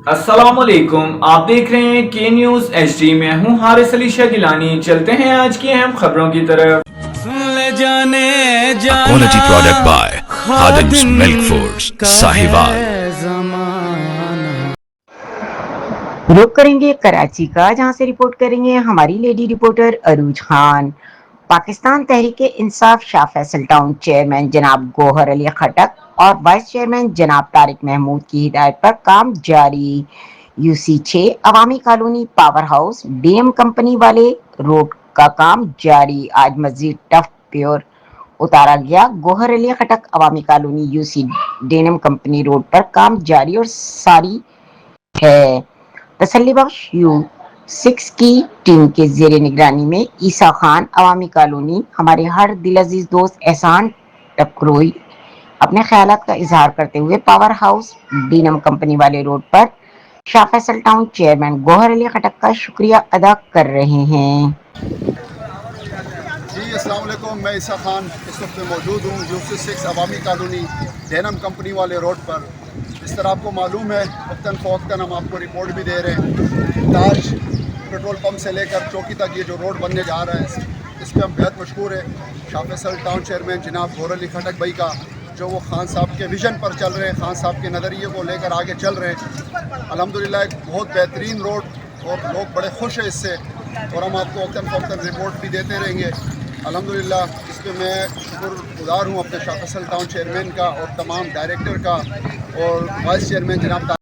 अस्सलामुअलैकुम, आप देख रहे हैं के न्यूज़ HD। मैं हूं हारिस अली शाह गिलानी। चलते हैं आज की अहम खबरों की तरफ। ले जाने A जाना quality product by Khadim's Milk Foods, का Sahiwal. है ज़माना। रुक करेंगे कराची का, जहां से रिपोर्ट करेंगे हमारी लेडी रिपोर्टर अरूज खान। पाकिस्तान तहरीक इंसाफ शाह फैसल टाउन चेयरमैन जनाब गौहर अली खटक और वाइस चेयरमैन जनाब तारिक महमूद की हिदायत पर काम जारी। UC 6 Awami colony power house DM company वाले रोड का काम जारी। आज मस्जिद टफ प्योर उतारा गया। Gohar Ali Khattak Awami colony UC DM company road पर काम जारी और सारी है। तसल्ली बख्श U6 की टीम के जेर निगरानी में ईसा खान अवामी कॉलोनी हमारे हर दिल अजीज दोस्त एहसान टकरोई अपने ख्यालात का इजहार करते हुए पावर हाउस डीनम कंपनी वाले रोड पर शाह फैसल टाउन चेयरमैन गौहर अली खटक का शुक्रिया अदा कर रहे हैं। जी अस्सलाम वालेकुम, मैं ईसा खान इस वक्त मौजूद हूँ UC 6 Awami colony denim company वाले रोड पर। इस तरह आपको मालूम है वक्तन फ़वक्तन हम आपको रिपोर्ट भी दे रहे हैं। ताज पेट्रोल पंप से लेकर चौकी तक ये जो रोड बनने जा रहा है इस पर हम बेहद मशहूर है शाह फैसल टाउन चेयरमैन जनाब गौहर अली खटक भाई का, जो वो खान साहब के विज़न पर चल रहे हैं, खान साहब के नज़रिए को लेकर आगे चल रहे हैं। अल्हम्दुलिल्लाह एक बहुत बेहतरीन रोड और लोग बड़े खुश हैं इससे, और हम आपको वक्तन फ़वक्तन रिपोर्ट भी देते रहेंगे। अल्हम्दुलिल्लाह इस पर मैं शुक्रगुज़ार हूँ अपने शाह फैसल टाउन चेयरमैन का और तमाम डायरेक्टर का और वाइस चेयरमैन जनाब